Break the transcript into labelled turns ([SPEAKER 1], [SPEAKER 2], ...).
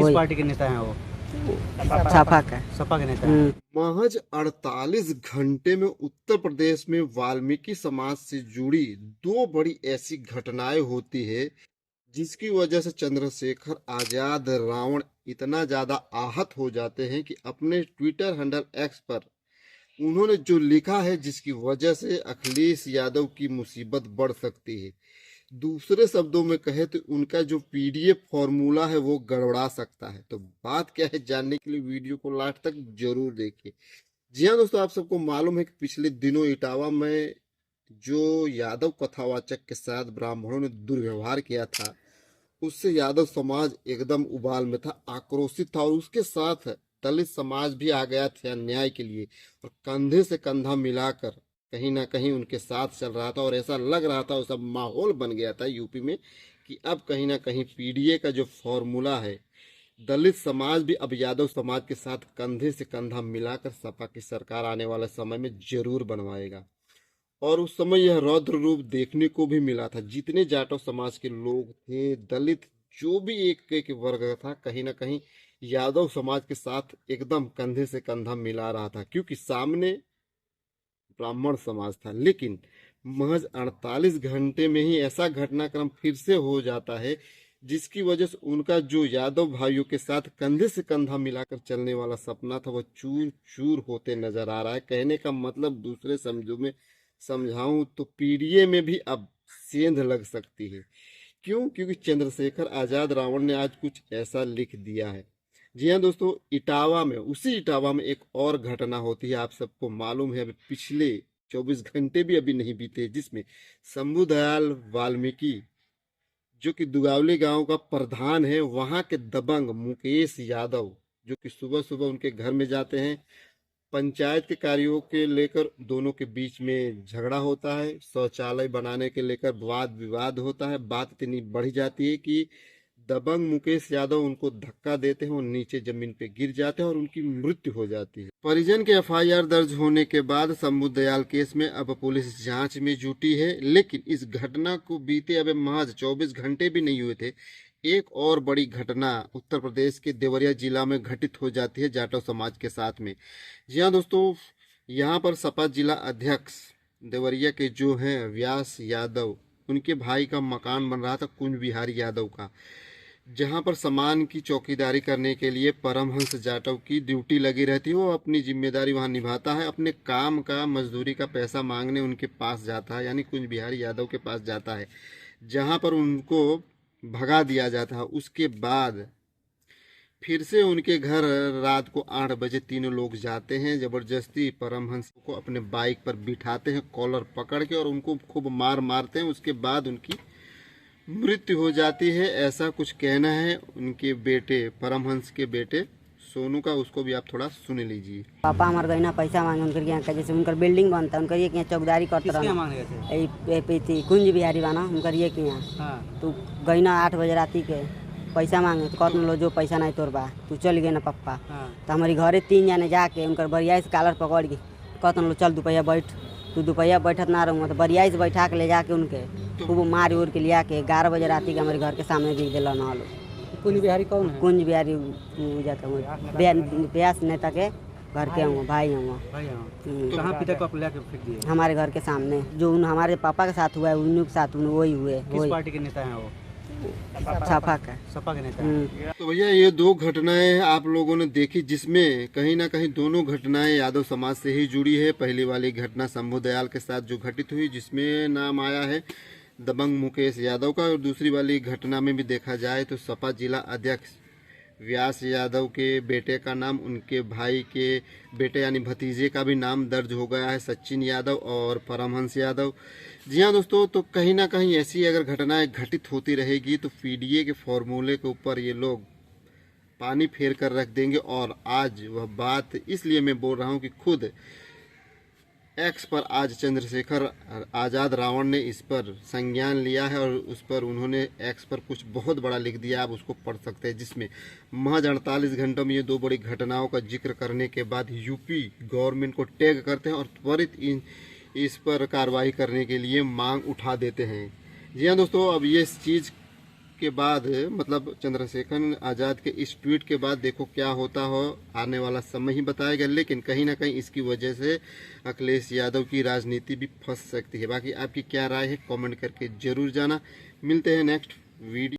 [SPEAKER 1] किस पार्टी के नेता हैं वो?
[SPEAKER 2] सपा का।
[SPEAKER 1] सपा के नेता हैं।
[SPEAKER 3] महज 48 घंटे में उत्तर प्रदेश में वाल्मीकि समाज से जुड़ी दो बड़ी ऐसी घटनाएं होती है जिसकी वजह से चंद्रशेखर आजाद रावण इतना ज्यादा आहत हो जाते हैं कि अपने ट्विटर हैंडल एक्स पर उन्होंने जो लिखा है जिसकी वजह से अखिलेश यादव की मुसीबत बढ़ सकती है। दूसरे शब्दों में कहे तो उनका जो पीडीएफ फॉर्मूला है वो गड़बड़ा सकता है। तो बात क्या है जानने के लिए वीडियो को लास्ट तक जरूर देखिए। जी हाँ दोस्तों, आप सबको मालूम है कि पिछले दिनों इटावा में जो यादव कथावाचक के साथ ब्राह्मणों ने दुर्व्यवहार किया था उससे यादव समाज एकदम उबाल में था, आक्रोशित था और उसके साथ दलित समाज भी आ गया था न्याय के लिए और कंधे से कंधा मिलाकर कहीं ना कहीं उनके साथ चल रहा था। और ऐसा लग रहा था, वो सब माहौल बन गया था यूपी में कि अब कहीं ना कहीं पीडीए का जो फॉर्मूला है दलित समाज भी अब यादव समाज के साथ कंधे से कंधा मिलाकर सपा की सरकार आने वाले समय में जरूर बनवाएगा। और उस समय यह रौद्र रूप देखने को भी मिला था। जितने जाटव समाज के लोग थे, दलित जो भी एक वर्ग था, कहीं ना कहीं यादव समाज के साथ एकदम कंधे से कंधा मिला रहा था, क्योंकि सामने ब्राह्मण समाज था। लेकिन महज 48 घंटे में ही ऐसा घटनाक्रम फिर से हो जाता है जिसकी वजह से उनका जो यादव भाइयों के साथ कंधे से कंधा मिलाकर चलने वाला सपना था वो चूर चूर होते नजर आ रहा है। कहने का मतलब दूसरे शब्दों में समझाऊं तो पीडीए में भी अब सेंध लग सकती है। क्यों? क्योंकि चंद्रशेखर आजाद रावण ने आज कुछ ऐसा लिख दिया है। जी हाँ दोस्तों, इटावा में, उसी इटावा में एक और घटना होती है। आप सबको मालूम है, अभी पिछले 24 घंटे भी अभी नहीं बीते जिसमें शंभू दयाल वाल्मीकि जो कि दुगावली गांव का प्रधान है, वहां के दबंग मुकेश यादव जो कि सुबह सुबह उनके घर में जाते हैं, पंचायत के कार्यों के लेकर दोनों के बीच में झगड़ा होता है, शौचालय बनाने के लेकर वाद विवाद होता है। बात इतनी बढ़ जाती है कि दबंग मुकेश यादव उनको धक्का देते हैं और नीचे जमीन पे गिर जाते हैं और उनकी मृत्यु हो जाती है। परिजन के एफआईआर दर्ज होने के बाद शंभू दयाल केस में अब पुलिस जांच में जुटी है। लेकिन इस घटना को बीते अब महज 24 घंटे भी नहीं हुए थे, एक और बड़ी घटना उत्तर प्रदेश के देवरिया जिला में घटित हो जाती है जाटव समाज के साथ में। जी हाँ दोस्तों, यहाँ पर सपा जिला अध्यक्ष देवरिया के जो हैं व्यास यादव, उनके भाई का मकान बन रहा था कुंज बिहारी यादव का, जहाँ पर सामान की चौकीदारी करने के लिए परमहंस जाटव की ड्यूटी लगी रहती है। वो अपनी जिम्मेदारी वहाँ निभाता है, अपने काम का मजदूरी का पैसा मांगने उनके पास जाता है, यानी कुंज बिहारी यादव के पास जाता है, जहाँ पर उनको भगा दिया जाता है। उसके बाद फिर से उनके घर रात को 8 बजे तीनों लोग जाते हैं, जबरदस्ती परमहंस को अपने बाइक पर बिठाते हैं कॉलर पकड़ के और उनको खूब मारते हैं। उसके बाद उनकी मृत्यु हो जाती है, ऐसा कुछ कहना है उनके बेटे परमहंस के बेटे सोनू का। उसको भी आप थोड़ा सुन लीजिए।
[SPEAKER 2] पापा हमारे गईना पैसा मांगे उनकर यहाँ का, जैसे उनकर बिल्डिंग बनता है, उनकर ये यहाँ चौकीदारी करते
[SPEAKER 1] किसके मांग रहे थे?
[SPEAKER 2] रहे कुंज बिहारी बाना उनकर ये के यहाँ।
[SPEAKER 1] हाँ।
[SPEAKER 2] तो गईना 8 बजे राती के पैसा मांगे तो कहते लो जो पैसा नहीं तोर बा, तू चल गए ना पप्पा।
[SPEAKER 1] हाँ।
[SPEAKER 2] तो हमारे घरे 3 जाने जाके उनकर बरिया से कालर पकड़ के कहते लो चल दोपहिया बैठ, तू दोपहिया बैठत ना रहूँगा तो बरिया से बैठा के ले जाके उनके खूब मार उड़ के लिया के 11 बजे राती के हमारे घर के सामने गिर दिला ना लो।
[SPEAKER 1] कुंज बिहारी कौन है?
[SPEAKER 2] कुंज बिहारी व्यास नेता के घर के हूँ, भाई हूँ।
[SPEAKER 1] भाई हाँ। कहाँ पिता को आप लेके फेंक दिए?
[SPEAKER 2] हमारे घर के सामने जो हमारे पापा के साथ हुआ है उन्हीं के साथ वही हुए।
[SPEAKER 1] किस पार्टी के नेता हैं वो?
[SPEAKER 2] सपा का।
[SPEAKER 1] सपा के नेता हैं।
[SPEAKER 3] तो भैया ये दो घटनाएं आप लोगों ने देखी जिसमें कहीं ना कहीं दोनों घटनाएं यादव समाज से ही जुड़ी है। पहली वाली घटना शंभू दयाल के साथ जो घटित हुई जिसमें नाम आया है दबंग मुकेश यादव का, और दूसरी वाली घटना में भी देखा जाए तो सपा जिला अध्यक्ष व्यास यादव के बेटे का नाम उनके भाई के बेटे यानी भतीजे का भी नाम दर्ज हो गया है, सचिन यादव और परमहंस यादव। जी हाँ दोस्तों, तो कहीं ना कहीं ऐसी अगर घटनाएं घटित होती रहेगी तो पीडीए के फॉर्मूले के ऊपर ये लोग पानी फेर कर रख देंगे। और आज वह बात इसलिए मैं बोल रहा हूँ कि खुद एक्स पर आज चंद्रशेखर आजाद रावण ने इस पर संज्ञान लिया है और उस पर उन्होंने एक्स पर कुछ बहुत बड़ा लिख दिया, आप उसको पढ़ सकते हैं, जिसमें महज 48 घंटों में ये दो बड़ी घटनाओं का जिक्र करने के बाद यूपी गवर्नमेंट को टैग करते हैं और त्वरित इस पर कार्रवाई करने के लिए मांग उठा देते हैं। जी हाँ दोस्तों, अब ये चीज़ के बाद, मतलब चंद्रशेखर आज़ाद के इस ट्वीट के बाद देखो क्या होता हो, आने वाला समय ही बताएगा। लेकिन कहीं ना कहीं इसकी वजह से अखिलेश यादव की राजनीति भी फंस सकती है। बाकी आपकी क्या राय है कमेंट करके जरूर जाना। मिलते हैं नेक्स्ट वीडियो।